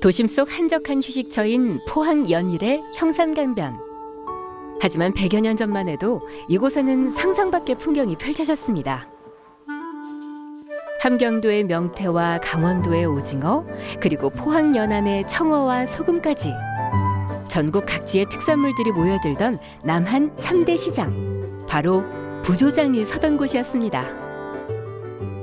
도심 속 한적한 휴식처인 포항 연일의 형산강변. 하지만 100여 년 전만 해도 이곳에는 상상 밖의 풍경이 펼쳐졌습니다. 함경도의 명태와 강원도의 오징어, 그리고 포항 연안의 청어와 소금까지 전국 각지의 특산물들이 모여들던 남한 3대 시장, 바로 부조장이 서던 곳이었습니다.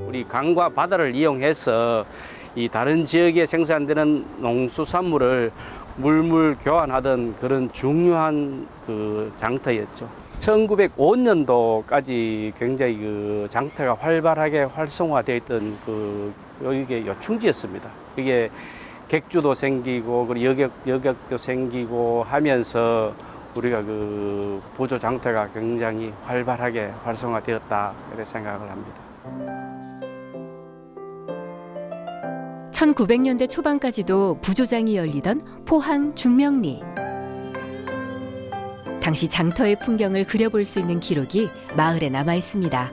우리 강과 바다를 이용해서 이 다른 지역에 생산되는 농수산물을 물물 교환하던 그런 중요한 그 장터였죠. 1905년도까지 굉장히 그 장터가 활발하게 활성화되어 있던 그 여기가 요충지였습니다. 이게 객주도 생기고 그리고 여객도 생기고 하면서 우리가 그 부조 장터가 굉장히 활발하게 활성화되었다 이렇게 생각을 합니다. 1900년대 초반까지도 부조장이 열리던 포항 중명리. 당시 장터의 풍경을 그려볼 수 있는 기록이 마을에 남아 있습니다.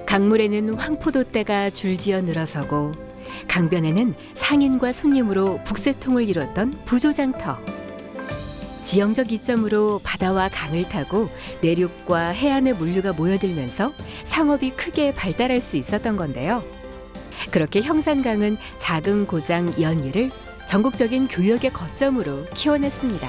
강물에는 황포도떼가 줄지어 늘어서고 강변에는 상인과 손님으로 북새통을 이뤘던 부조장터. 지형적 이점으로 바다와 강을 타고 내륙과 해안의 물류가 모여들면서 상업이 크게 발달할 수 있었던 건데요. 그렇게 형산강은 작은 고장 연일을 전국적인 교역의 거점으로 키워냈습니다.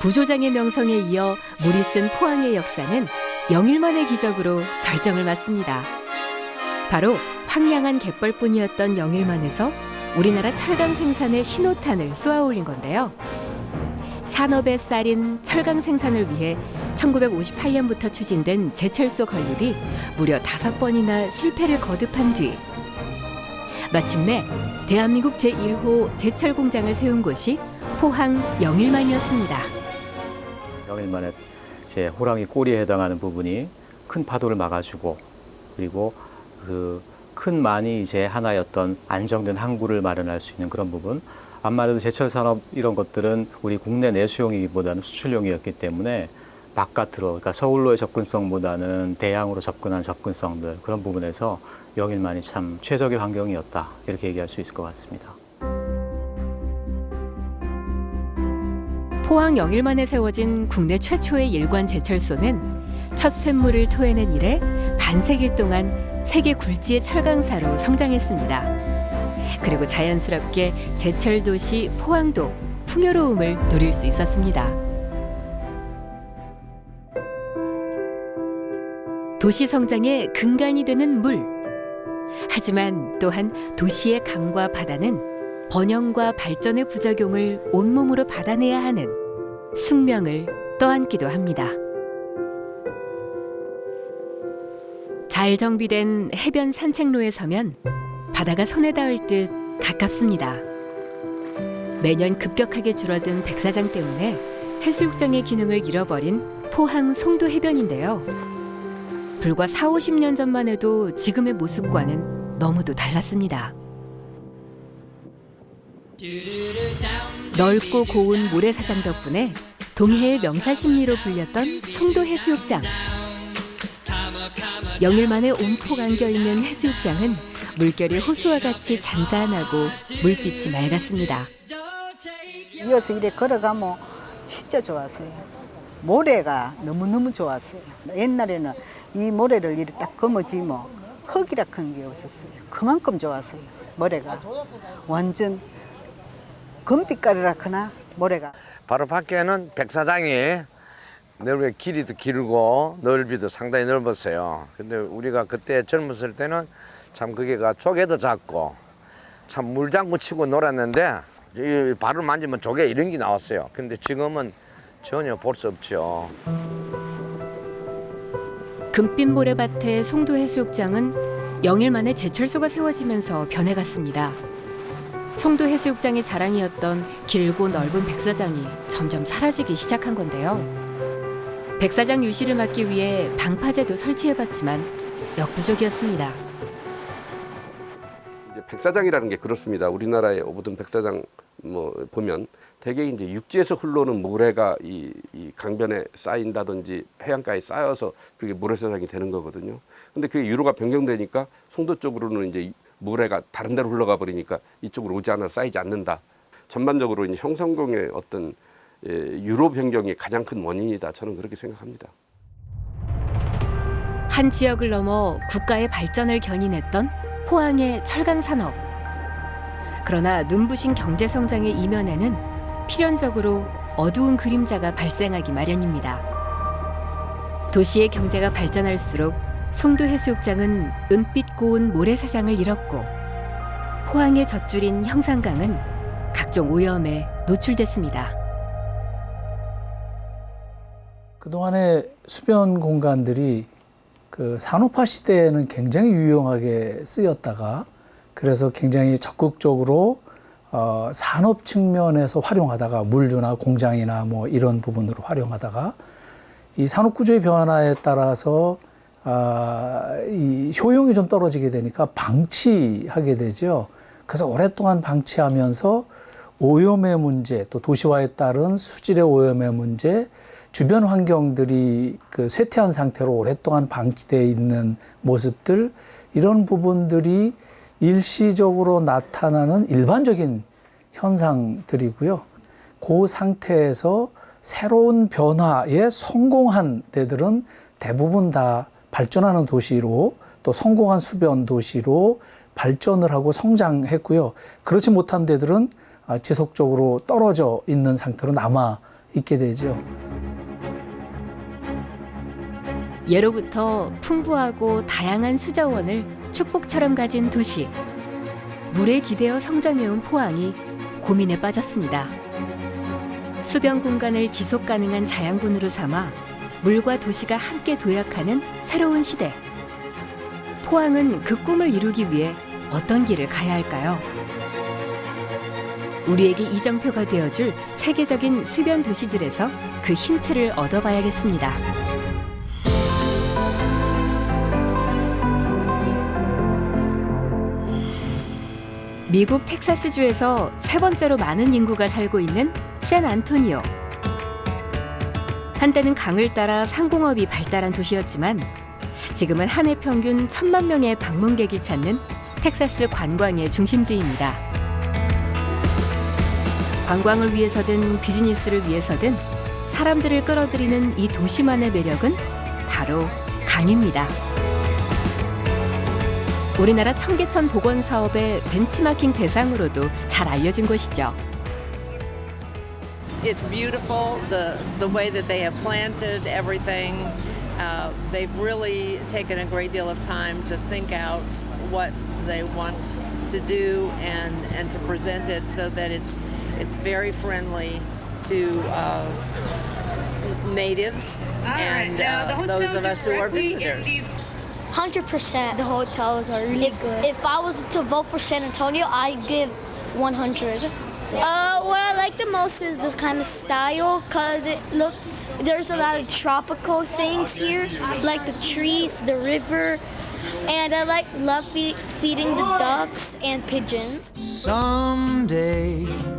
부조장의 명성에 이어 물이 쓴 포항의 역사는 영일만의 기적으로 절정을 맞습니다. 바로 황량한 갯벌뿐이었던 영일만에서 우리나라 철강 생산의 신호탄을 쏘아올린 건데요. 산업의 쌀인 철강 생산을 위해 1958년부터 추진된 제철소 건립이 무려 5번이나 실패를 거듭한 뒤 마침내 대한민국 제1호 제철 공장을 세운 곳이 포항 영일만이었습니다. 영일만의 제 호랑이 꼬리에 해당하는 부분이 큰 파도를 막아주고, 그리고 그 큰 만이 이제 하나였던 안정된 항구를 마련할 수 있는 그런 부분. 암만 해도 제철 산업 이런 것들은 우리 국내 내수용이기보다는 수출용이었기 때문에 바깥으로, 그러니까 서울로의 접근성보다는 대양으로 접근한 접근성들, 그런 부분에서 영일만이 참 최적의 환경이었다, 이렇게 얘기할 수 있을 것 같습니다. 포항 영일만에 세워진 국내 최초의 일관 제철소는 첫 쇳물을 토해낸 이래 반세기 동안 세계 굴지의 철강사로 성장했습니다. 그리고 자연스럽게 제철 도시 포항도 풍요로움을 누릴 수 있었습니다. 도시 성장의 근간이 되는 물. 하지만 또한 도시의 강과 바다는 번영과 발전의 부작용을 온몸으로 받아내야 하는 숙명을 떠안기도 합니다. 잘 정비된 해변 산책로에 서면 바다가 손에 닿을 듯 가깝습니다. 매년 급격하게 줄어든 백사장 때문에 해수욕장의 기능을 잃어버린 포항 송도 해변인데요. 불과 40-50년 전만 해도 지금의 모습과는 너무도 달랐습니다. 넓고 고운 모래사장 덕분에 동해의 명사십리로 불렸던 송도 해수욕장. 영일만의 온폭 안겨있는 해수욕장은 물결이 호수와 같이 잔잔하고 물빛이 맑았습니다. 이어서 이래 걸어가면 진짜 좋았어요. 모래가 너무너무 좋았어요. 옛날에는 이 모래를 이렇게 딱 거머쥐면 흙이라 큰 게 없었어요. 그만큼 좋았어요. 모래가 완전 금빛깔이라 크나 모래가. 바로 밖에는 백사장이 넓게 길이도 길고 넓이도 상당히 넓었어요. 근데 우리가 그때 젊었을 때는 참 그게가 조개도 작고 참 물장구 치고 놀았는데 이 발을 만지면 조개 이런 게 나왔어요. 근데 지금은 전혀 볼 수 없죠. 금빛 모래밭의 송도 해수욕장은 영일만의 제철소가 세워지면서 변해갔습니다. 송도 해수욕장의 자랑이었던 길고 넓은 백사장이 점점 사라지기 시작한 건데요. 백사장 유실을 막기 위해 방파제도 설치해봤지만 역부족이었습니다. 이제 백사장이라는 게 그렇습니다. 우리나라의 모든 백사장 뭐 보면 대개 이제 육지에서 흘러오는 모래가 이 강변에 쌓인다든지 해안가에 쌓여서 그게 모래사장이 되는 거거든요. 근데 그게 유로가 변경되니까 송도 쪽으로는 이제 모래가 다른 데로 흘러가 버리니까 이쪽으로 오지 않아 쌓이지 않는다. 전반적으로 이제 형성공의 어떤 유로 변경이 가장 큰 원인이다. 저는 그렇게 생각합니다. 한 지역을 넘어 국가의 발전을 견인했던 포항의 철강 산업. 그러나 눈부신 경제 성장의 이면에는 필연적으로 어두운 그림자가 발생하기 마련입니다. 도시의 경제가 발전할수록 송도 해수욕장은 은빛 고운 모래사장을 잃었고 포항의 젖줄인 형산강은 각종 오염에 노출됐습니다. 그동안의 수변 공간들이 그 산업화 시대에는 굉장히 유용하게 쓰였다가 그래서 굉장히 적극적으로 산업 측면에서 활용하다가 물류나 공장이나 뭐 이런 부분으로 활용하다가 이 산업 구조의 변화에 따라서 이 효용이 좀 떨어지게 되니까 방치하게 되죠. 그래서 오랫동안 방치하면서 오염의 문제, 또 도시화에 따른 수질의 오염의 문제, 주변 환경들이 그 쇠퇴한 상태로 오랫동안 방치되어 있는 모습들, 이런 부분들이 일시적으로 나타나는 일반적인 현상들이고요. 그 상태에서 새로운 변화에 성공한 데들은 대부분 다 발전하는 도시로 또 성공한 수변 도시로 발전을 하고 성장했고요. 그렇지 못한 데들은 지속적으로 떨어져 있는 상태로 남아 있게 되죠. 예로부터 풍부하고 다양한 수자원을 축복처럼 가진 도시. 물에 기대어 성장해온 포항이 고민에 빠졌습니다. 수변 공간을 지속 가능한 자양분으로 삼아 물과 도시가 함께 도약하는 새로운 시대. 포항은 그 꿈을 이루기 위해 어떤 길을 가야 할까요? 우리에게 이정표가 되어줄 세계적인 수변 도시들에서 그 힌트를 얻어봐야겠습니다. 미국 텍사스주에서 세 번째로 많은 인구가 살고 있는 샌안토니오. 한때는 강을 따라 상공업이 발달한 도시였지만 지금은 한 해 평균 1,000만 명의 방문객이 찾는 텍사스 관광의 중심지입니다. 관광을 위해서든 비즈니스를 위해서든 사람들을 끌어들이는 이 도시만의 매력은 바로 강입니다. 우리나라 청계천 복원 사업의 벤치마킹 대상으로도 잘 알려진 곳이죠. It's beautiful, the way that they have planted everything. They've really taken a great deal of time to think out what they want to do and to present it so that it's very friendly to natives and those of us who are visitors. 100%. The hotels are really good. If I was to vote for San Antonio, I'd give 100. What I like the most is this kind of style, cause there's a lot of tropical things here, like the trees, the river, and I love feeding the ducks and pigeons.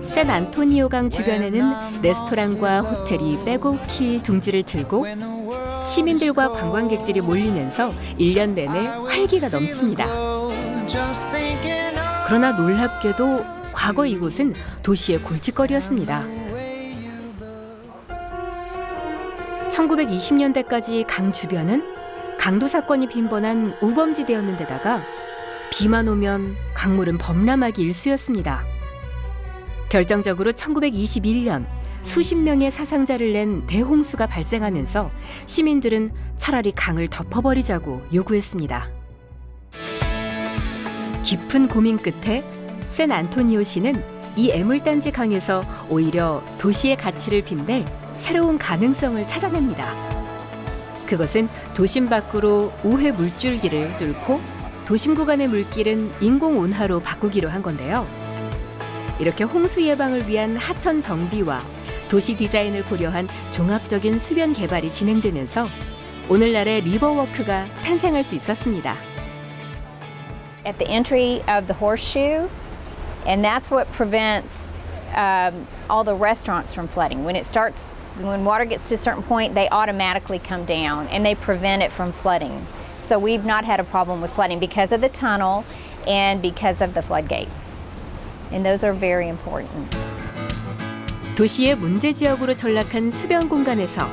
샌안토니오강 주변에는 레스토랑과 호텔이 빼곡히 둥지를 틀고 시민들과 관광객들이 몰리면서 1년 내내 활기가 넘칩니다. 그러나 놀랍게도 과거 이곳은 도시의 골칫거리였습니다. 1920년대까지 강 주변은 강도 사건이 빈번한 우범지대였는데다가 비만 오면 강물은 범람하기 일쑤였습니다. 결정적으로 1921년 수십 명의 사상자를 낸 대홍수가 발생하면서 시민들은 차라리 강을 덮어버리자고 요구했습니다. 깊은 고민 끝에 샌안토니오시는 이 애물단지 강에서 오히려 도시의 가치를 빛낼 새로운 가능성을 찾아냅니다. 그것은 도심 밖으로 우회 물줄기를 뚫고 도심 구간의 물길은 인공 운하로 바꾸기로 한 건데요. 이렇게 홍수 예방을 위한 하천 정비와 도시 디자인을 고려한 종합적인 수변 개발이 진행되면서 오늘날의 리버워크가 탄생할 수 있었습니다. At the entry of the horseshoe, and that's what prevents all the restaurants from flooding. When water gets to a certain point, they automatically come down and they prevent it from flooding. So we've not had a problem with flooding because of the tunnel and because of the floodgates. And those are very important. 도시의 문제 지역으로 전락한 수변 공간에서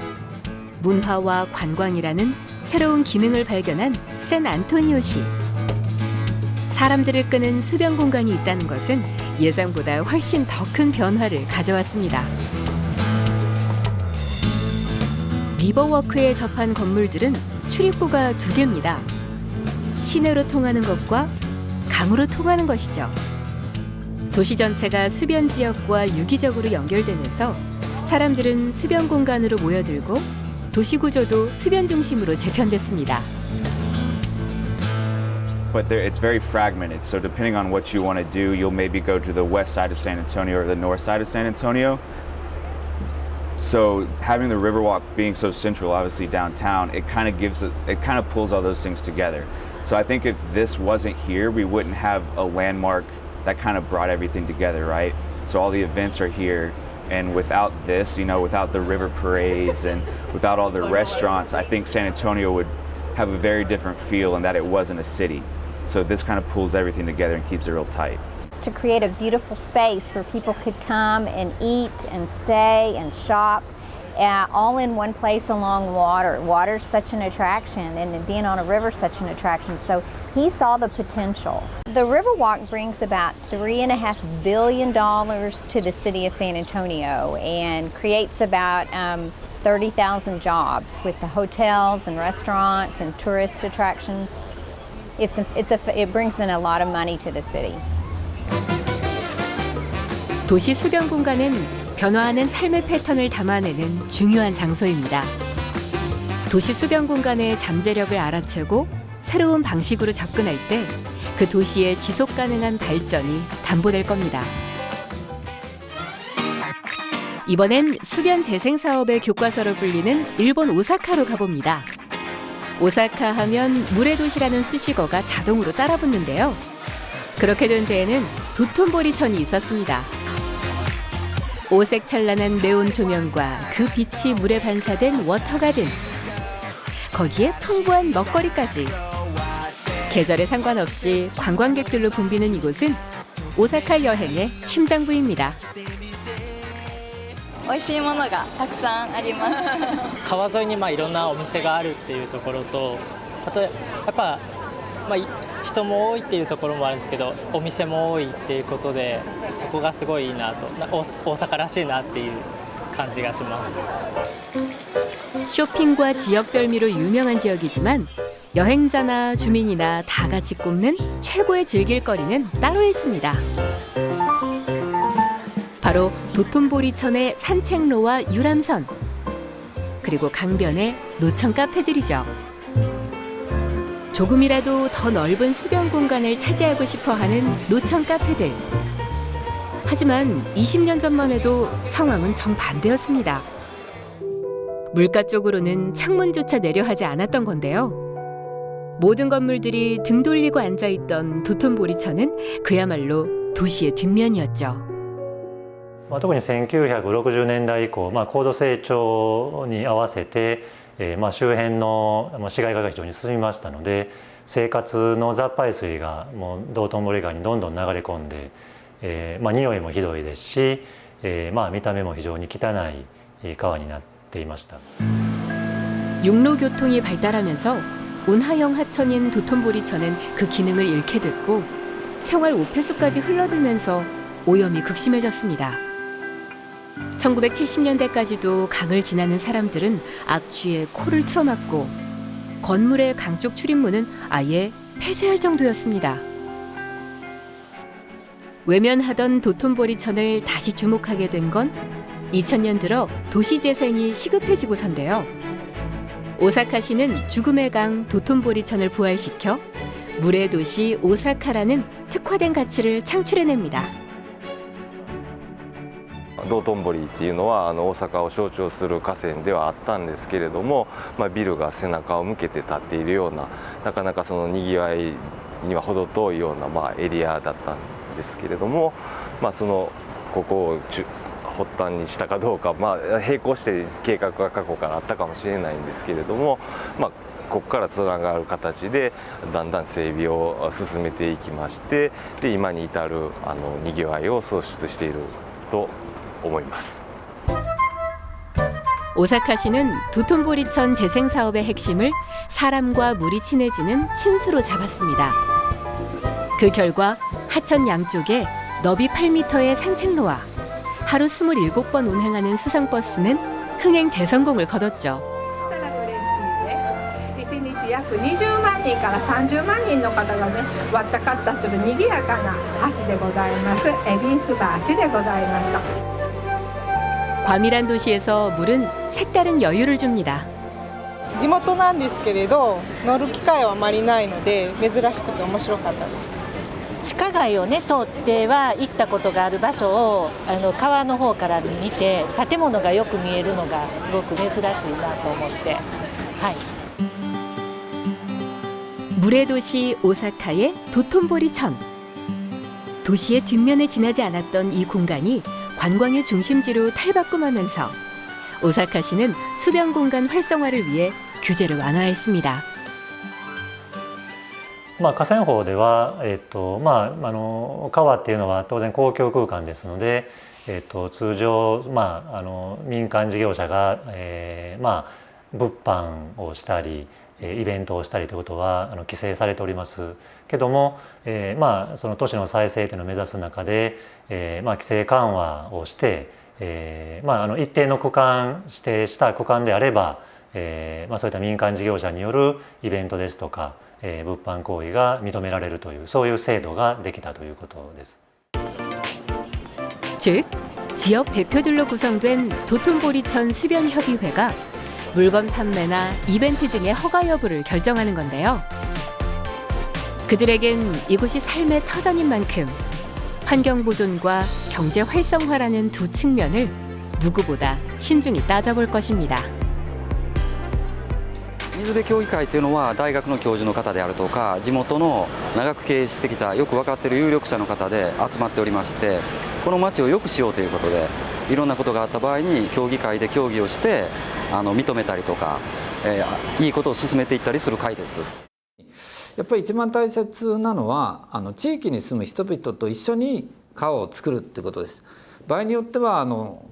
문화와 관광이라는 새로운 기능을 발견한 샌안토니오시. 사람들을 끄는 수변 공간이 있다는 것은 예상보다 훨씬 더 큰 변화를 가져왔습니다. 리버워크에 접한 건물들은 출입구가 2개입니다. 시내로 통하는 것과 강으로 통하는 것이죠. 도시 전체가 수변 지역과 유기적으로 연결되면서 사람들은 수변 공간으로 모여들고 도시 구조도 수변 중심으로 재편됐습니다. But it's very fragmented, so depending on what you want to do, you'll maybe go to the west side of San Antonio or the north side of San Antonio. So having the Riverwalk being so central, obviously downtown, it kind of pulls all those things together. So I think if this wasn't here, we wouldn't have a landmark that kind of brought everything together, right? So all the events are here, and without this, without the river parades and without all the restaurants, I think San Antonio would have a very different feel in that it wasn't a city. So this kind of pulls everything together and keeps it real tight. To create a beautiful space where people could come and eat and stay and shop all in one place along water. Water's such an attraction, and being on a river is such an attraction. So he saw the potential. The Riverwalk brings about $3.5 billion to the city of San Antonio and creates about 30,000 jobs with the hotels and restaurants and tourist attractions. It brings in a lot of money to the city. 도시 수변 공간은 변화하는 삶의 패턴을 담아내는 중요한 장소입니다. 도시 수변 공간의 잠재력을 알아채고 새로운 방식으로 접근할 때 그 도시의 지속 가능한 발전이 담보될 겁니다. 이번엔 수변 재생 사업의 교과서로 불리는 일본 오사카로 가봅니다. 오사카 하면 물의 도시라는 수식어가 자동으로 따라붙는데요. 그렇게 된 데에는 도톤보리천이 있었습니다. 오색찬란한 네온 조명과 그 빛이 물에 반사된 워터가든, 거기에 풍부한 먹거리까지. 계절에 상관없이 관광객들로 붐비는 이곳은 오사카 여행의 심장부입니다. 美味しいものがたくさんあります。川沿いにいろんなお店があるっていうところと、あとやっぱ人も多いっていうところもあるんですけど、お店も多いっていうことで、そこがすごいいいなと、大阪らしいなっていう感じがします。 쇼핑과 지역 별미로 유명한 지역이지만 여행자나 주민이나 다 같이 꼽는 최고의 즐길거리는 따로 있습니다. 바로 도톤보리천의 산책로와 유람선, 그리고 강변의 노천 카페들이죠. 조금이라도 더 넓은 수변 공간을 차지하고 싶어하는 노천 카페들. 하지만 20년 전만 해도 상황은 정반대였습니다. 물가 쪽으로는 창문조차 내려하지 않았던 건데요. 모든 건물들이 등 돌리고 앉아있던 도톤보리천은 그야말로 도시의 뒷면이었죠. 特に1960年代以降、高度成長に合わせて、周辺の市街化が非常に進みましたので、生活の雑排水がもう道頓堀川にどんどん流れ込んで、匂いもひどいですし、見た目も非常に汚い川になっていました。 육로교통이 발달하면서 운하형 하천인 도톤보리천은 그 기능을 잃게 됐고 생활 오폐수까지 흘러들면서 오염이 극심해졌습니다. 1970년대까지도 강을 지나는 사람들은 악취에 코를 틀어막고 건물의 강 쪽 출입문은 아예 폐쇄할 정도였습니다. 외면하던 도톤보리천을 다시 주목하게 된 건 2000년 들어 도시재생이 시급해지고선데요. 오사카시는 죽음의 강 도톤보리천을 부활시켜 물의 도시 오사카라는 특화된 가치를 창출해냅니다. 道頓堀っていうのは大阪を象徴する河川ではあったんですけれども、ビルが背中を向けて建っているような、なかなかそのにぎわいには程遠いようなエリアだったんですけれども、そのここを発端にしたかどうか、並行して計画が過去からあったかもしれないんですけれども、ここからつながる形でだんだん整備を進めていきまして、で今に至るにぎわいを創出していると思います。 오사카시는 도톤보리천 재생 사업의 핵심을 사람과 물이 친해지는 친수로 잡았습니다. 그 결과 하천 양쪽에 너비 8m의 산책로와 하루 27번 운행하는 수상버스는 흥행 대성공을 거뒀죠. 1日約20万人から30万人の方がね、왔다 갔다する賑やかな橋でございます。恵比寿橋でございました。 과밀한 도시에서 물은 색다른 여유를 줍니다. 地元なんですけれど、乗る機会はあまりないので珍しくて面白かったです。 地下街をね通っては行ったことがある場所を川の方から見て建物がよく見えるのがすごく珍しいなと思って、はい。 물의 도시 오사카의 도톤보리천. 도시의 뒷면에 지나지 않았던 이 공간이 관광의 중심지로 탈바꿈하면서 오사카시는 수변 공간 활성화를 위해 규제를 완화했습니다. 河川法では、川っていうのは当然公共空間ですので、通常、民間事業者が、物販をしたりイベントをしたりということは規制されておりますけども、その都市の再生というのを目指す中で、規制緩和をして、一定の区間指定した区間であれば、そういった民間事業者によるイベントですとか、物販行為が認められるというそういう制度ができたということです。 즉, 지역 대표들로 구성된 도톤보리천 수변협의회가 물건 판매나 이벤트 등의 허가 여부를 결정하는 건데요. 그들에겐 이곳이 삶의 터전인 만큼 환경 보존과 경제 활성화라는 두 측면을 누구보다 신중히 따져볼 것입니다. 水辺協議会というのは大学の教授の方であるとか地元の長く経営してきたよく分かっている有力者の方で集まっておりまして、この町を良くしようということでいろんなことがあった場合に協議会で協議をして認めたりとか、いいことを進めていったりする会です。 やっぱり一番大切なのは地域に住む人々と一緒に川を作るってことです。場合によっては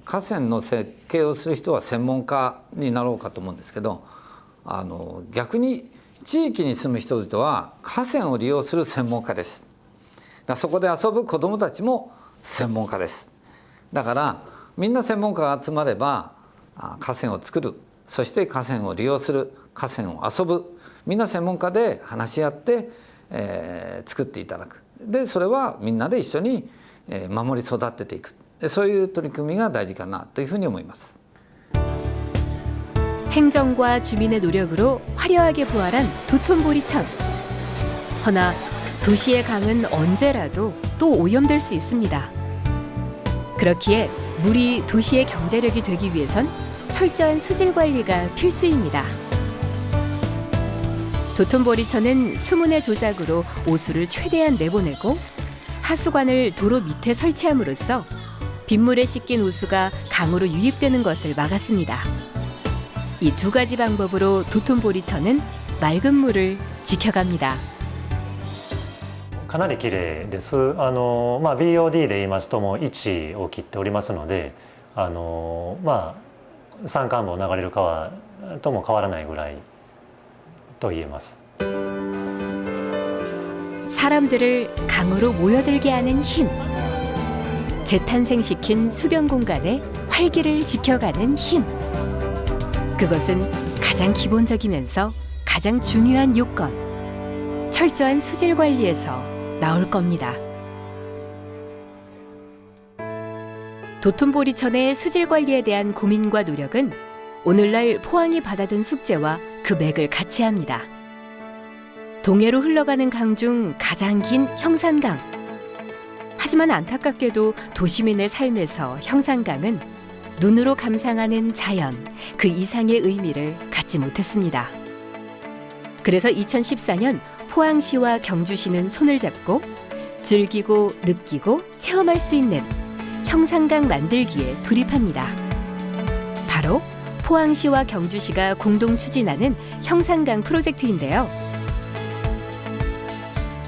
河川の設計をする人は専門家になろうかと思うんですけど、逆に地域に住む人々は河川を利用する専門家です。そこで遊ぶ子どもたちも専門家です。だからみんな専門家が集まれば河川を作る、そして河川を利用する、河川を遊ぶ、みんな専門家で話し合って、作っていただく。でそれはみんなで一緒に守り育てていく。そういう取り組みが大事かなというふうに思います。 행정과 주민의 노력으로 화려하게 부활한 도톤보리천. 허나 도시의 강은 언제라도 또 오염될 수 있습니다. 그렇기에 물이 도시의 경제력이 되기 위해선 철저한 수질 관리가 필수입니다. 도톤보리천은 수문의 조작으로 오수를 최대한 내보내고 하수관을 도로 밑에 설치함으로써 빗물에 씻긴 오수가 강으로 유입되는 것을 막았습니다. 이 두 가지 방법으로 도톤보리천은 맑은 물을 지켜갑니다. かなり綺麗です。BOD で言いますともう1を切っておりますので、山間部を流れる川とも変わらないぐらいと言えます。 사람들을 강으로 모여들게 하는 힘. 재탄생시킨 수변 공간의 활기를 지켜가는 힘. 그것은 가장 기본적이면서 가장 중요한 요건. 철저한 수질 관리에서 나올 겁니다. 도톤보리천의 수질 관리에 대한 고민과 노력은 오늘날 포항이 받아든 숙제와 그 맥을 같이 합니다. 동해로 흘러가는 강 중 가장 긴 형산강. 하지만 안타깝게도 도시민의 삶에서 형산강은 눈으로 감상하는 자연, 그 이상의 의미를 갖지 못했습니다. 그래서 2014년 포항시와 경주시는 손을 잡고 즐기고 느끼고 체험할 수 있는 형산강 만들기에 돌입합니다. 바로 포항시와 경주시가 공동 추진하는 형산강 프로젝트인데요.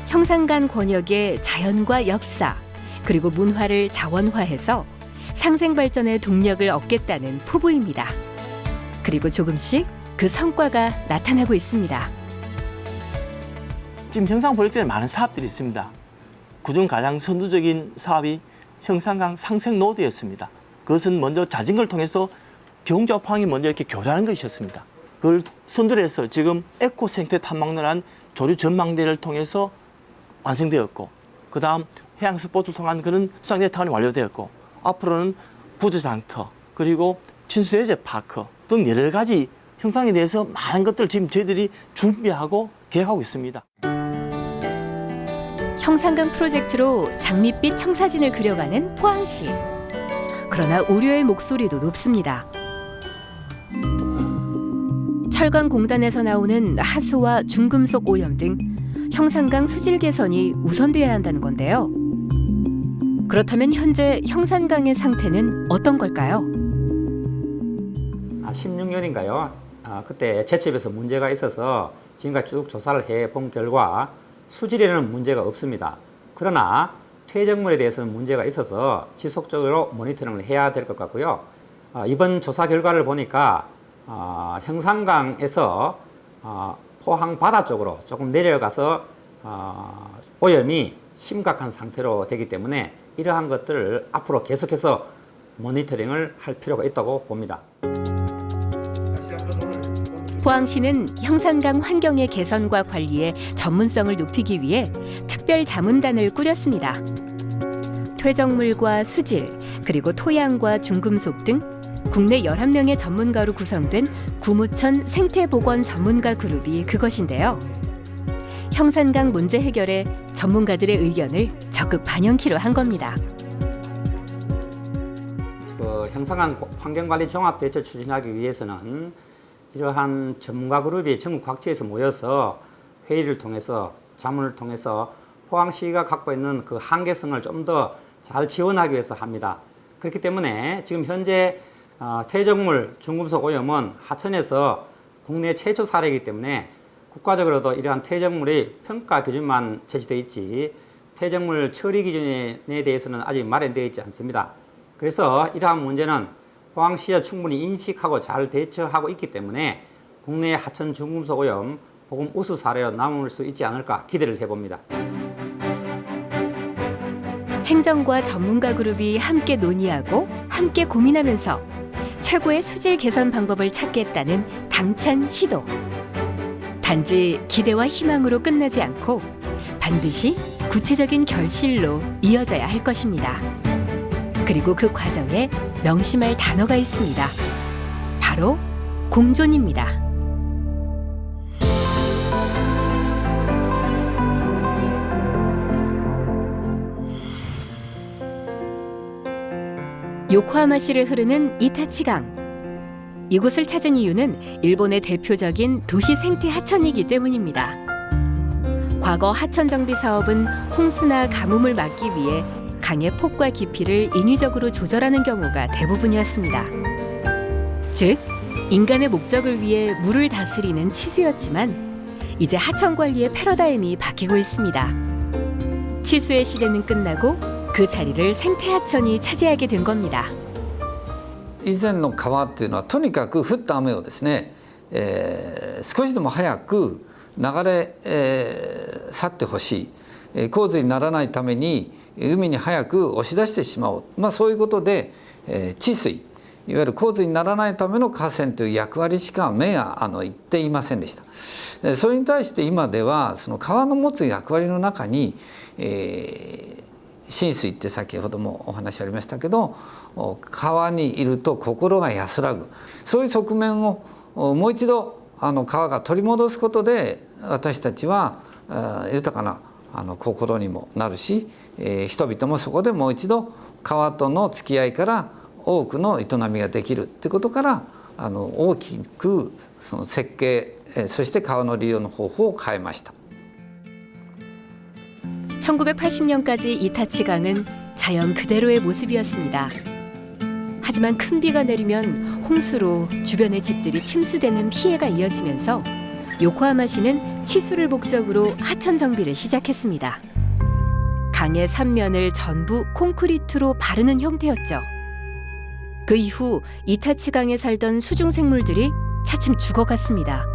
형산강 권역의 자연과 역사, 그리고 문화를 자원화해서 상생발전의 동력을 얻겠다는 포부입니다. 그리고 조금씩 그 성과가 나타나고 있습니다. 지금 형산 프로젝트에 많은 사업들이 있습니다. 그중 가장 선두적인 사업이 형산강 상생 노드였습니다. 그것은 먼저 자진거를 통해서 경주와 포항이 먼저 이렇게 교류하는 것이었습니다. 그걸 선두를 해서 지금 에코 생태 탐방로란 조류 전망대를 통해서 완성되었고, 그 다음 해양 스포츠를 통한 그런 수상대 타운이 완료되었고, 앞으로는 부두장터, 그리고 친수해제 파크 등 여러 가지 형상에 대해서 많은 것들을 지금 저희들이 준비하고 계획하고 있습니다. 형산강 프로젝트로 장밋빛 청사진을 그려가는 포항시. 그러나 우려의 목소리도 높습니다. 철강공단에서 나오는 하수와 중금속 오염 등 형산강 수질 개선이 우선돼야 한다는 건데요. 그렇다면 현재 형산강의 상태는 어떤 걸까요? 16년인가요? 그때 채집에서 문제가 있어서 지금까지 쭉 조사를 해본 결과 수질에는 문제가 없습니다. 그러나 퇴적물에 대해서는 문제가 있어서 지속적으로 모니터링을 해야 될 것 같고요. 이번 조사 결과를 보니까 형산강에서 포항 바다 쪽으로 조금 내려가서 오염이 심각한 상태로 되기 때문에 이러한 것들을 앞으로 계속해서 모니터링을 할 필요가 있다고 봅니다. 포항시는 형산강 환경의 개선과 관리에 전문성을 높이기 위해 특별 자문단을 꾸렸습니다. 퇴적물과 수질, 그리고 토양과 중금속 등 국내 11명의 전문가로 구성된 구무천 생태보건 전문가 그룹이 그것인데요. 형산강 문제 해결에 전문가들의 의견을 적극 반영키로 한 겁니다. 형산강 환경관리 종합대책 추진하기 위해서는 이러한 전문가 그룹이 전국 각지에서 모여서 회의를 통해서 자문을 통해서 포항시가 갖고 있는 그 한계성을 좀 더 잘 지원하기 위해서 합니다. 그렇기 때문에 지금 현재 퇴적물 중금속 오염은 하천에서 국내 최초 사례이기 때문에 국가적으로도 이러한 퇴적물의 평가 기준만 제시되어 있지 퇴적물 처리 기준에 대해서는 아직 마련되어 있지 않습니다. 그래서 이러한 문제는 포항시가 충분히 인식하고 잘 대처하고 있기 때문에 국내 하천 중금속 오염 복음 우수 사례로 남을 수 있지 않을까 기대를 해봅니다. 행정과 전문가 그룹이 함께 논의하고 함께 고민하면서 최고의 수질 개선 방법을 찾겠다는 당찬 시도. 단지 기대와 희망으로 끝나지 않고 반드시 구체적인 결실로 이어져야 할 것입니다. 그리고 그 과정에 명심할 단어가 있습니다. 바로 공존입니다. 요코하마시를 흐르는 이타치강. 이곳을 찾은 이유는 일본의 대표적인 도시 생태 하천이기 때문입니다. 과거 하천 정비 사업은 홍수나 가뭄을 막기 위해 강의 폭과 깊이를 인위적으로 조절하는 경우가 대부분이었습니다. 즉, 인간의 목적을 위해 물을 다스리는 치수였지만 이제 하천 관리의 패러다임이 바뀌고 있습니다. 치수의 시대는 끝나고 그 자리를 생태하천이 차지하게 된 겁니다. 以前の川っていうのはとにかく降った雨をですね、少しでも早く流れ、去ってほしい、洪水にならないために海に早く押し出してしまおう、そういうことで、治水いわゆる洪水にならないための河川という役割しか目がいっていませんでした。それに対して今ではその川の持つ役割の中に、浸水って先ほどもお話ありましたけど、川にいると心が安らぐ、そういう側面をもう一度川が取り戻すことで私たちは豊かな心にもなるし、人々もそこでもう一度川との付き合いから多くの営みができるってことから大きくその設計、そして川の利用の方法を変えました。 1980년까지 이타치강은 자연 그대로의 모습이었습니다. 하지만 큰 비가 내리면 홍수로 주변의 집들이 침수되는 피해가 이어지면서 요코하마시는 치수를 목적으로 하천 정비를 시작했습니다. 강의 삼면을 전부 콘크리트로 바르는 형태였죠. 그 이후 이타치강에 살던 수중 생물들이 차츰 죽어갔습니다.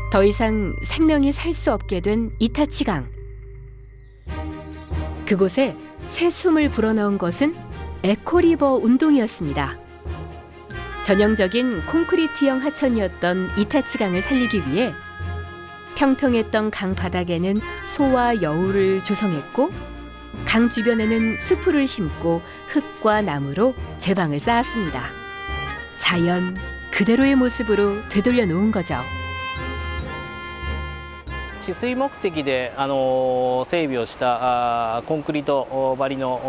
더 이상 생명이 살 수 없게 된 이타치강. 그곳에 새 숨을 불어넣은 것은 에코리버 운동이었습니다. 전형적인 콘크리트형 하천이었던 이타치강을 살리기 위해 평평했던 강 바닥에는 소와 여우를 조성했고 강 주변에는 수풀을 심고 흙과 나무로 제방을 쌓았습니다. 자연 그대로의 모습으로 되돌려 놓은 거죠. 治水目的で整備をしたコンクリート張りの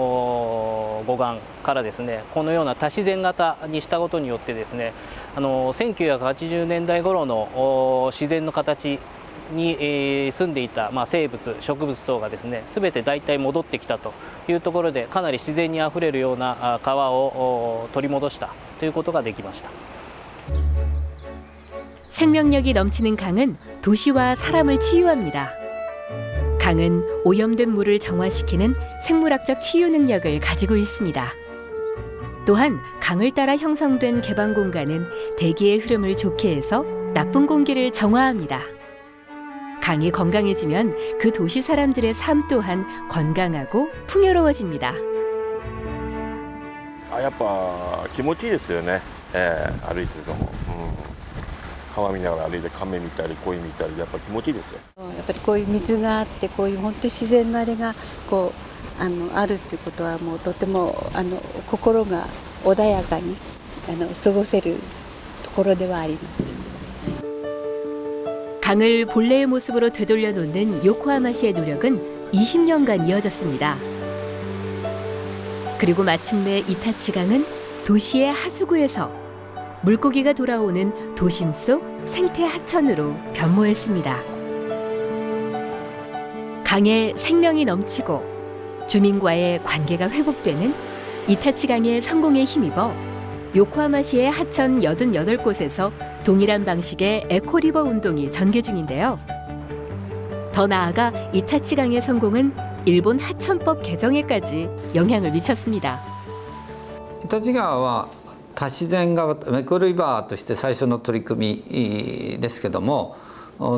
護岸からですね、このような多自然型にしたことによってですね、1980年代頃の自然の形に住んでいた生物植物等がですね、全て大体戻ってきたというところで、かなり自然にあふれるような川を取り戻したということができました。 생명력이 넘치는 강은 도시와 사람을 치유합니다. 강은 오염된 물을 정화시키는 생물학적 치유 능력을 가지고 있습니다. 또한 강을 따라 형성된 개방 공간은 대기의 흐름을 좋게 해서 나쁜 공기를 정화합니다. 강이 건강해지면 그 도시 사람들의 삶 또한 건강하고 풍요로워집니다. やっぱ気持ちいいですよね、歩いてるのも、川見ながら歩いて亀見たり鯉見たりやっぱ気持ちいいですよ。やっぱりこういう水があってこういう本当に自然のあれがこうあるっていうことはもうとても心が穏やかに過ごせるところではあります。 강을 본래의 모습으로 되돌려 놓는 요코하마시의 노력은 20년간 이어졌습니다. 그리고 마침내 이타치강은 도시의 하수구에서 물고기가 돌아오는 도심 속 생태 하천으로 변모했습니다. 강에 생명이 넘치고 주민과의 관계가 회복되는 이타치강의 성공에 힘입어 요코하마시의 하천 88곳에서 동일한 방식의 에코리버 운동이 전개 중인데요. 더 나아가 이타치강의 성공은 일본 하천법 개정에까지 영향을 미쳤습니다. イタチ川は多自然川エコリバーとして最初の取り組みですけども、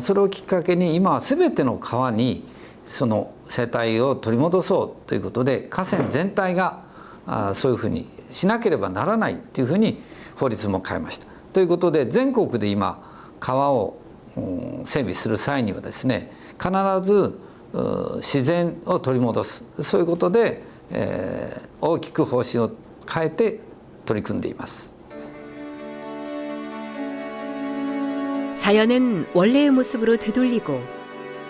それをきっかけに今は全ての川にその生態を取り戻そうということで河川全体がそういうふうにしなければならないというふうに法律も変えました。ということで全国で今川を整備する際にはですね、必ず自然を取り戻す、そういうことで大きく方針を変えて取り組んでいます。 자연은 원래의 모습으로 되돌리고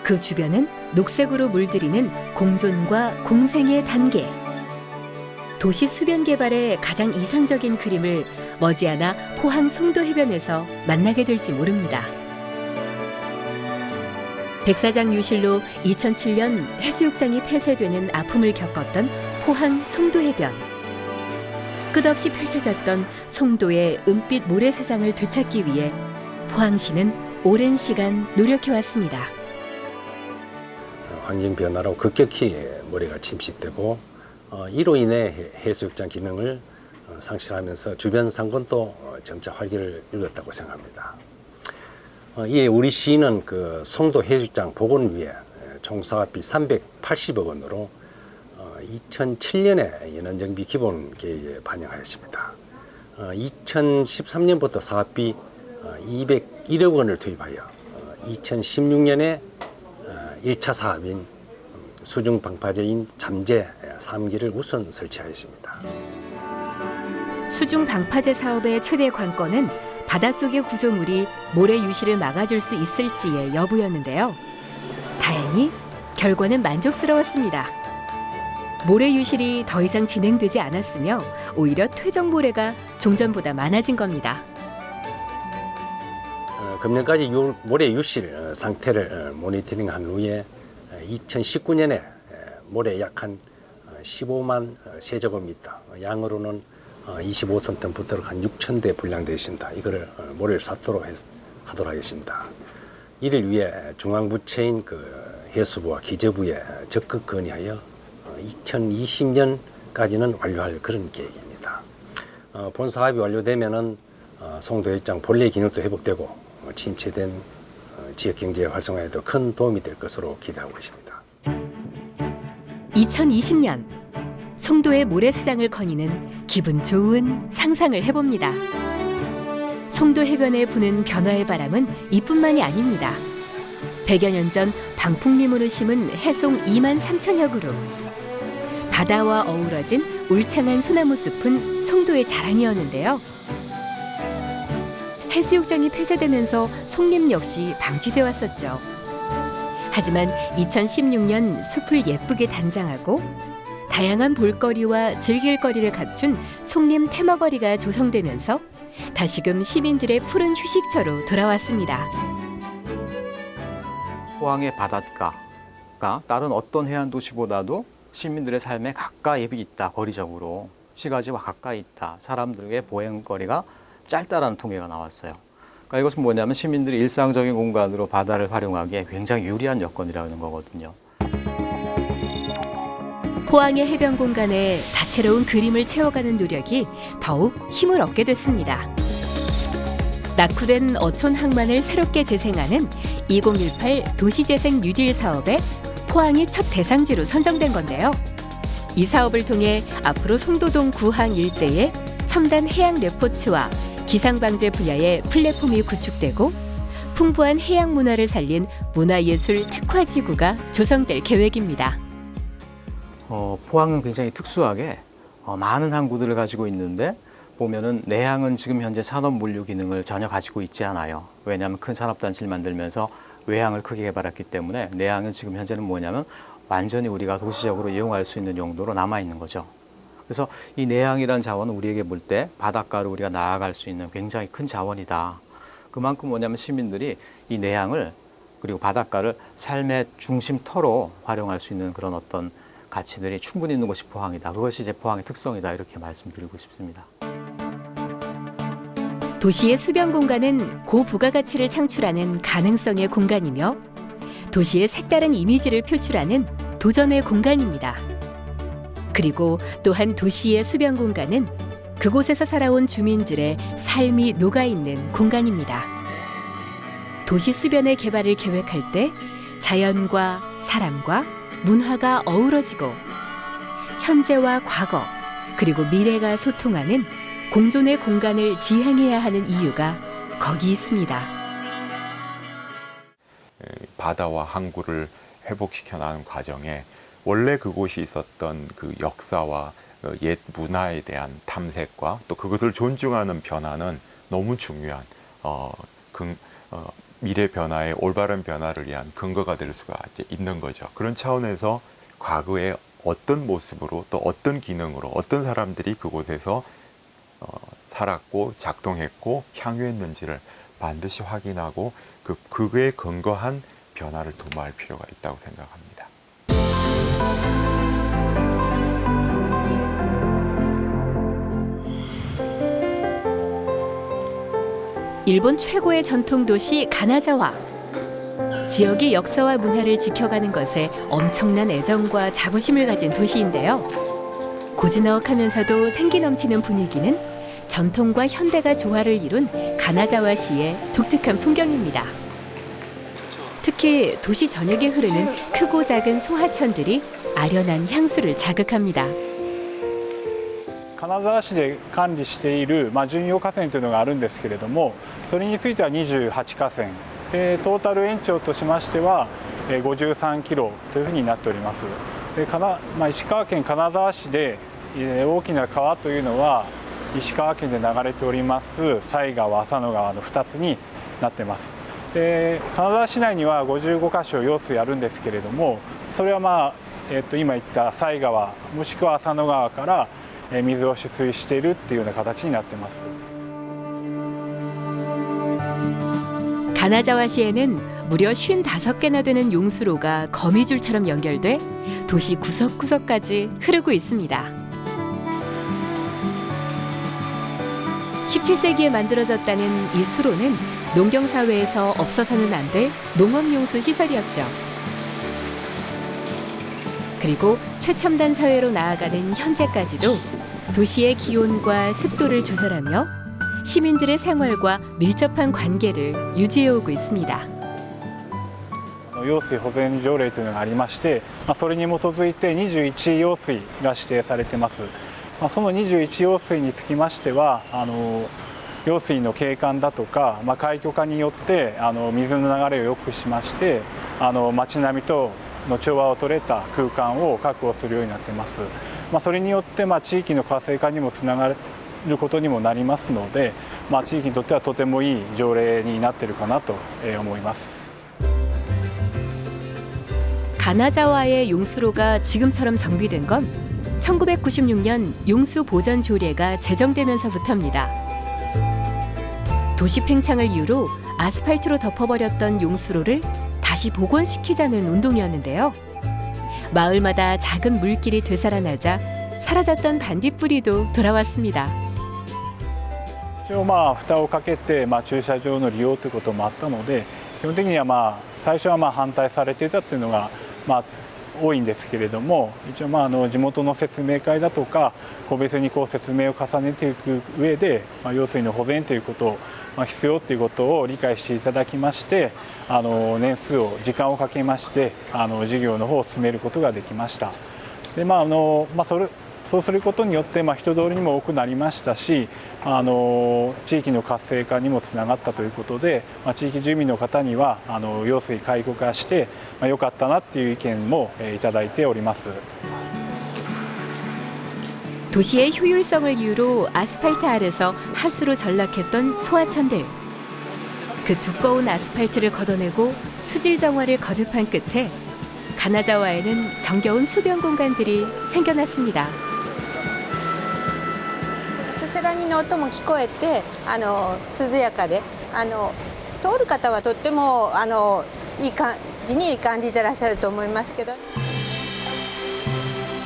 그 주변은 녹색으로 물들이는 공존과 공생의 단계. 도시 수변 개발의 가장 이상적인 그림을 머지않아 포항 송도 해변에서 만나게 될지 모릅니다. 백사장 유실로 2007년 해수욕장이 폐쇄되는 아픔을 겪었던 포항 송도 해변. 끝없이 펼쳐졌던 송도의 은빛 모래 세상을 되찾기 위해 포항시는 오랜 시간 노력해왔습니다. 환경 변화로 급격히 모래가 침식되고 이로 인해 해수욕장 기능을 상실하면서 주변 상권도 점차 활기를 잃었다고 생각합니다. 이에 우리 시는 그 송도 해수욕장 복원을 위해 총 사업비 380억 원으로 2007년에 연안정비 기본 계획에 반영하였습니다. 2013년부터 사업비 201억 원을 투입하여 2016년에 1차 사업인 수중 방파제인 잠재 3기를 우선 설치하였습니다. 수중 방파제 사업의 최대 관건은 바닷속의 구조물이 모래 유실을 막아줄 수 있을지의 여부였는데요. 다행히 결과는 만족스러웠습니다. 모래 유실이 더 이상 진행되지 않았으며 오히려 퇴적 모래가 종전보다 많아진 겁니다. 금년까지 모래 유실 상태를 모니터링한 후에 2019년에 모래 약 한 15만 세제곱미터, 양으로는 25톤 덤프트럭 한 6,000대 분량되어 있습니다. 이거를 모래를 쌓도록 하도록 하겠습니다. 이를 위해 중앙부처인 해수부와 기재부에 적극 건의하여 2020년까지는 완료할 그런 계획입니다. 본 사업이 완료되면은 송도해장 본래 기능도 회복되고 침체된 지역 경제 활성화에도 큰 도움이 될 것으로 기대하고 있습니다. 2020년 송도의 모래사장을 거니는 기분 좋은 상상을 해봅니다. 송도 해변에 부는 변화의 바람은 이뿐만이 아닙니다. 100여 년 전 방풍림으로 심은 해송 2만 3천여 그루. 바다와 어우러진 울창한 소나무 숲은 송도의 자랑이었는데요. 해수욕장이 폐쇄되면서 송림 역시 방치돼 왔었죠. 하지만 2016년 숲을 예쁘게 단장하고 다양한 볼거리와 즐길거리를 갖춘 송림 테마거리가 조성되면서 다시금 시민들의 푸른 휴식처로 돌아왔습니다. 포항의 바닷가가 다른 어떤 해안 도시보다도 시민들의 삶에 가까이 있다. 거리적으로 시가지와 가까이 있다. 사람들의 보행거리가 짧다라는 통계가 나왔어요. 그러니까 이것은 뭐냐면 시민들이 일상적인 공간으로 바다를 활용하기에 굉장히 유리한 여건이라는 거거든요. 포항의 해변 공간에 다채로운 그림을 채워가는 노력이 더욱 힘을 얻게 됐습니다. 낙후된 어촌 항만을 새롭게 재생하는 2018 도시재생 뉴딜 사업에 포항이 첫 대상지로 선정된 건데요. 이 사업을 통해 앞으로 송도동 구항 일대에 첨단 해양 레포츠와 기상방제 분야의 플랫폼이 구축되고 풍부한 해양 문화를 살린 문화예술 특화지구가 조성될 계획입니다. 포항은 굉장히 특수하게 많은 항구들을 가지고 있는데 보면은 내항은 지금 현재 산업 물류 기능을 전혀 가지고 있지 않아요. 왜냐하면 큰 산업단지를 만들면서 외항을 크게 개발했기 때문에 내항은 지금 현재는 뭐냐면 완전히 우리가 도시적으로 이용할 수 있는 용도로 남아 있는 거죠. 그래서 이 내항이라는 자원은 우리에게 볼 때 바닷가로 우리가 나아갈 수 있는 굉장히 큰 자원이다. 그만큼 뭐냐면 시민들이 이 내항을 그리고 바닷가를 삶의 중심터로 활용할 수 있는 그런 어떤 가치들이 충분히 있는 곳이 포항이다. 그것이 이제 포항의 특성이다. 이렇게 말씀드리고 싶습니다. 도시의 수변 공간은 고부가가치를 창출하는 가능성의 공간이며 도시의 색다른 이미지를 표출하는 도전의 공간입니다. 그리고 또한 도시의 수변 공간은 그곳에서 살아온 주민들의 삶이 녹아있는 공간입니다. 도시 수변의 개발을 계획할 때 자연과 사람과 문화가 어우러지고 현재와 과거 그리고 미래가 소통하는 공존의 공간을 지향해야 하는 이유가 거기 있습니다. 바다와 항구를 회복시켜 나가는 과정에 원래 그곳이 있었던 그 역사와 옛 문화에 대한 탐색과 또 그것을 존중하는 변화는 너무 중요한 미래 변화의 올바른 변화를 위한 근거가 될 수가 있는 거죠. 그런 차원에서 과거에 어떤 모습으로 또 어떤 기능으로 어떤 사람들이 그곳에서 살았고 작동했고 향유했는지를 반드시 확인하고 그거에 근거한 변화를 도모할 필요가 있다고 생각합니다. 일본 최고의 전통 도시 가나자와. 지역의 역사와 문화를 지켜가는 것에 엄청난 애정과 자부심을 가진 도시인데요. 고즈넉하면서도 생기 넘치는 분위기는 전통과 현대가 조화를 이룬 가나자와시의 독특한 풍경입니다. 특히 도시 전역에 흐르는 크고 작은 소하천들이 아련한 향수를 자극합니다. 金沢市で管理している、巡用河川というのがあるんですけれども、それについては28河川で、トータル延長としましては53キロというふうになっております。で石川県金沢市で大きな川というのは石川県で流れております犀川、浅野川の2つになってます。で金沢市内には55カ所用水あるんですけれども、それは今言った犀川もしくは浅野川から水を取水しているっていうような形になっています。 가나자와시에는 무려 55개나 되는 용수로가 거미줄처럼 연결돼 도시 구석구석까지 흐르고 있습니다. 17세기에 만들어졌다는 이 수로는 농경사회에서 없어서는 안 될 농업용수 시설이었죠. 그리고 최첨단 사회로 나아가는 현재까지도 도시의 기온과 습도를 조절하며 시민들의 생활과 밀접한 관계를 유지해오고 있습니다. 用水保全条例というのがありまして、それに基づいて21用水が指定されています。その21用水につきましては用水の景観だとか、海峡化によって水の流れを良くしまして街並みとの調和を取れた空間を確保するようになっています。それによって地域の活性化にもつながることにもなりますので、地域にとってはとてもいい条例になっているかなと思います。 가나자와의 용수로가 지금처럼 정비된 건 1996년 용수보전조례가 제정되면서부터입니다. 도시 팽창을 이유로 아스팔트로 덮어버렸던 용수로를 다시 복원시키자는 운동이었는데요. 마을마다 작은 물길이 되살아나자 사라졌던 반딧불이도 돌아왔습니다. 一応蓋をかけて駐車場の利用ということもあったので、基本的には最初は反対されていたっていうのが多いんですけれども、一応地元の説明会だとか個別に説明を重ねていく上で用水の保全ということを必要ということを理解していただきまして、年数を時間をかけまして事業の方を進めることができました。でそうすることによって人通りにも多くなりましたし、地域の活性化にもつながったということで、地域住民の方には用水介護化して良かったなっていう意見もいただいております。 도시의 효율성을 이유로 아스팔트 아래서 하수로 전락했던 소하천들. 그 두꺼운 아스팔트를 걷어내고 수질 정화를 거듭한 끝에 가나자와에는 정겨운 수변 공간들이 생겨났습니다. せせらぎの音も聞こえて涼やかで通る方はとってもいい感じに感じてらっしゃると思いますけど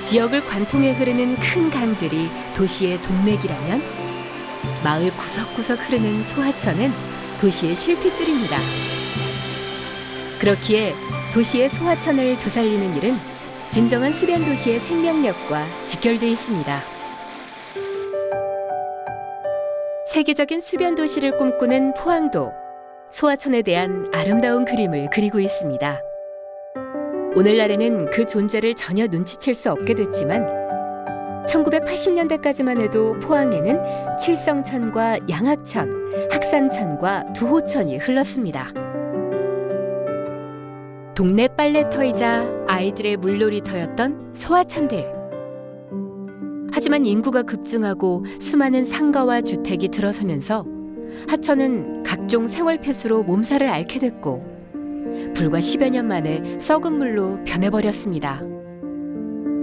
지역을 관통해 흐르는 큰 강들이 도시의 동맥이라면 마을 구석구석 흐르는 소하천은 도시의 실핏줄입니다. 그렇기에 도시의 소하천을 되살리는 일은 진정한 수변 도시의 생명력과 직결돼 있습니다. 세계적인 수변 도시를 꿈꾸는 포항도 소하천에 대한 아름다운 그림을 그리고 있습니다. 오늘날에는 그 존재를 전혀 눈치챌 수 없게 됐지만 1980년대까지만 해도 포항에는 칠성천과 양학천, 학산천과 두호천이 흘렀습니다. 동네 빨래터이자 아이들의 물놀이터였던 소하천들. 하지만 인구가 급증하고 수많은 상가와 주택이 들어서면서 하천은 각종 생활폐수로 몸살을 앓게 됐고 불과 10여 년 만에 썩은 물로 변해버렸습니다.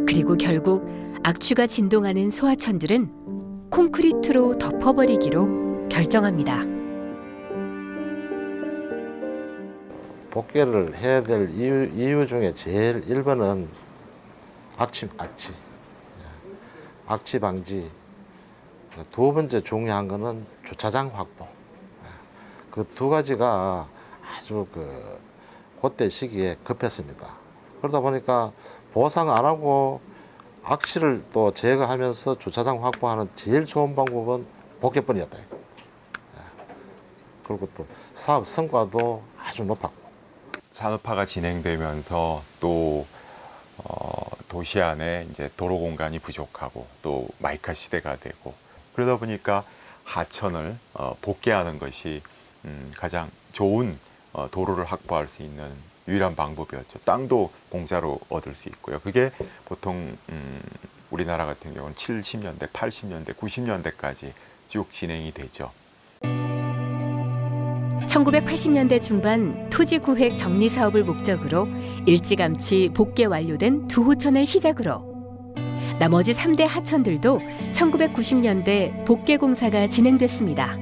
그리고 결국 악취가 진동하는 소하천들은 콘크리트로 덮어버리기로 결정합니다. 복개를 해야 될 이유 중에 제일 1번은 악취 방지. 두 번째 중요한 거는 주차장 확보. 그 두 가지가 아주 그때 시기에 급했습니다. 그러다 보니까 보상 안 하고 악취를 또 제거하면서 주차장 확보하는 제일 좋은 방법은 복개뿐이었다. 그리고 또 사업 성과도 아주 높았고. 산업화가 진행되면서 또 도시 안에 이제 도로 공간이 부족하고 또 마이카 시대가 되고 그러다 보니까 하천을 복개하는 것이 가장 좋은 도로를 확보할 수 있는 유일한 방법이었죠. 땅도 공짜로 얻을 수 있고요. 그게 보통 우리나라 같은 경우는 70년대, 80년대, 90년대까지 쭉 진행이 되죠. 1980년대 중반 토지 구획 정리 사업을 목적으로 일찌감치 복개 완료된 두호천을 시작으로 나머지 3대 하천들도 1990년대 복개 공사가 진행됐습니다.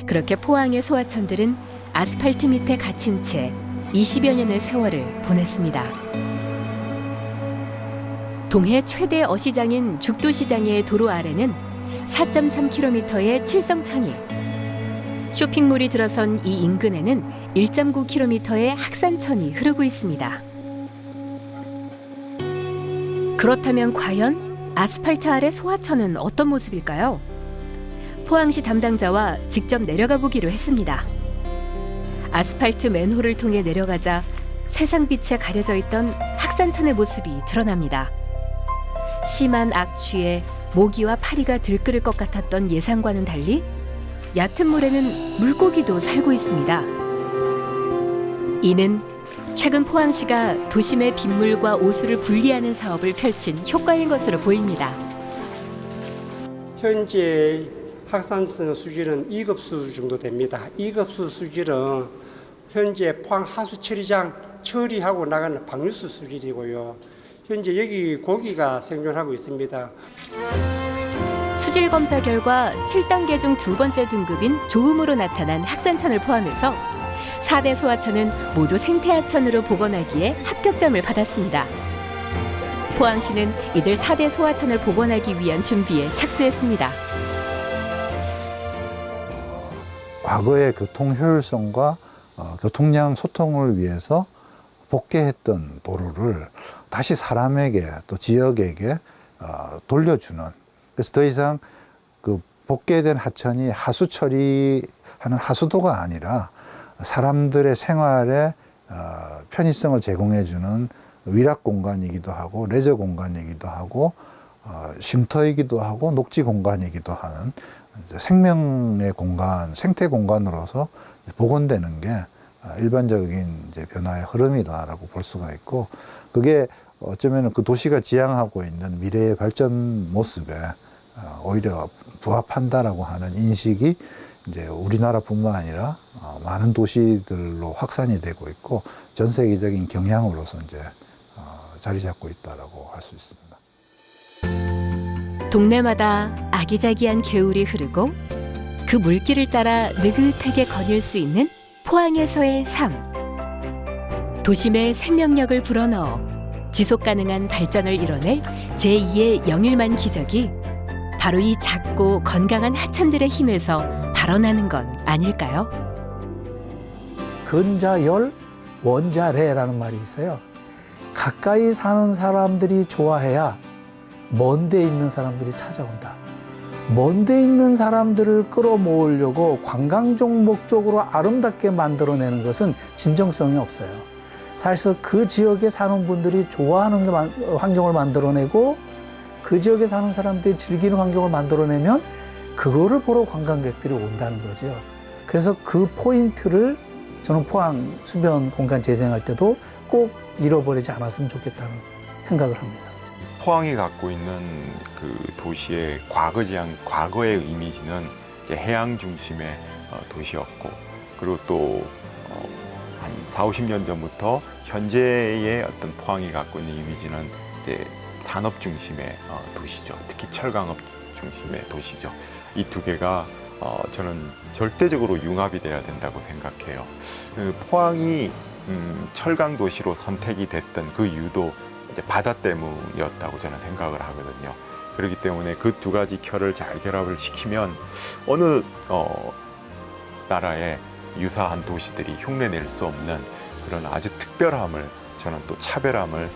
그렇게 포항의 소하천들은 아스팔트 밑에 갇힌 채 20여 년의 세월을 보냈습니다. 동해 최대 어시장인 죽도시장의 도로 아래는 4.3km의 칠성천이, 쇼핑몰이 들어선 이 인근에는 1.9km의 학산천이 흐르고 있습니다. 그렇다면 과연 아스팔트 아래 소하천은 어떤 모습일까요? 포항시 담당자와 직접 내려가 보기로 했습니다. 아스팔트 맨홀을 통해 내려가자 세상빛에 가려져 있던 학산천의 모습이 드러납니다. 심한 악취에 모기와 파리가 들끓을 것 같았던 예상과는 달리 얕은 물에는 물고기도 살고 있습니다. 이는 최근 포항시가 도심의 빗물과 오수를 분리하는 사업을 펼친 효과인 것으로 보입니다. 현재 학산천 수질은 2급수 정도 됩니다. 2급수 수질은 현재 포항 하수 처리장 처리하고 나가는 방류수 수질이고요. 현재 여기 고기가 생존하고 있습니다. 수질 검사 결과 7단계 중 두 번째 등급인 조음으로 나타난 학산천을 포함해서 4대 소하천은 모두 생태하천으로 복원하기에 합격점을 받았습니다. 포항시는 이들 4대 소하천을 복원하기 위한 준비에 착수했습니다. 과거의 교통 효율성과 교통량 소통을 위해서 복개했던 도로를 다시 사람에게 또 지역에게 돌려주는, 그래서 더 이상 그 복개된 하천이 하수 처리하는 하수도가 아니라 사람들의 생활에 편의성을 제공해주는 위락 공간이기도 하고 레저 공간이기도 하고 쉼터이기도 하고 녹지 공간이기도 하는 생명의 공간, 생태 공간으로서 복원되는 게 일반적인 이제 변화의 흐름이다라고 볼 수가 있고, 그게 어쩌면 그 도시가 지향하고 있는 미래의 발전 모습에 오히려 부합한다라고 하는 인식이 이제 우리나라뿐만 아니라 많은 도시들로 확산이 되고 있고 전 세계적인 경향으로서 이제 자리 잡고 있다라고 할 수 있습니다. 동네마다 아기자기한 개울이 흐르고 그 물길을 따라 느긋하게 거닐 수 있는 포항에서의 삶. 도심의 생명력을 불어넣어 지속가능한 발전을 이뤄낼 제2의 영일만 기적이 바로 이 작고 건강한 하천들의 힘에서 발원하는 건 아닐까요? 근자열 원자래라는 말이 있어요. 가까이 사는 사람들이 좋아해야 먼데 있는 사람들이 찾아온다. 먼데 있는 사람들을 끌어모으려고 관광종 목적으로 아름답게 만들어내는 것은 진정성이 없어요. 사실 그 지역에 사는 분들이 좋아하는 환경을 만들어내고 그 지역에 사는 사람들이 즐기는 환경을 만들어내면 그거를 보러 관광객들이 온다는 거죠. 그래서 그 포인트를 저는 포항 수변 공간 재생할 때도 꼭 잃어버리지 않았으면 좋겠다는 생각을 합니다. 포항이 갖고 있는 그 도시의 과거의 이미지는 이제 해양 중심의 도시였고, 그리고 또 한 40-50년 전부터 현재의 어떤 포항이 갖고 있는 이미지는 이제 산업 중심의 도시죠. 특히 철강업 중심의 도시죠. 이 두 개가 저는 절대적으로 융합이 돼야 된다고 생각해요. 포항이 철강 도시로 선택이 됐던 그 이유도 이제 바다 때문이었다고 저는 생각을 하거든요. 그렇기 때문에 그 두 가지 결을 잘 결합을 시키면 어느 나라의 유사한 도시들이 흉내낼 수 없는 그런 아주 특별함을, 저는 또 차별함을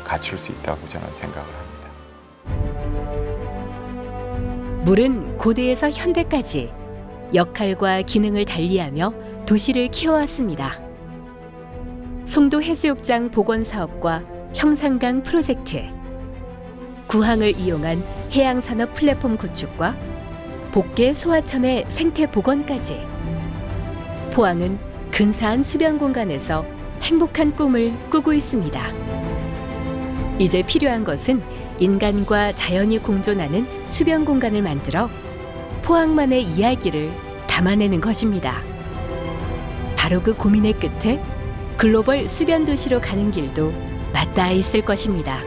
갖출 수 있다고 저는 생각을 합니다. 물은 고대에서 현대까지 역할과 기능을 달리하며 도시를 키워왔습니다. 송도 해수욕장 복원 사업과 형산강 프로젝트, 구항을 이용한 해양산업 플랫폼 구축과 복개 소하천의 생태 복원까지 포항은 근사한 수변 공간에서 행복한 꿈을 꾸고 있습니다. 이제 필요한 것은 인간과 자연이 공존하는 수변 공간을 만들어 포항만의 이야기를 담아내는 것입니다. 바로 그 고민의 끝에 글로벌 수변 도시로 가는 길도 맞닿아 있을 것입니다.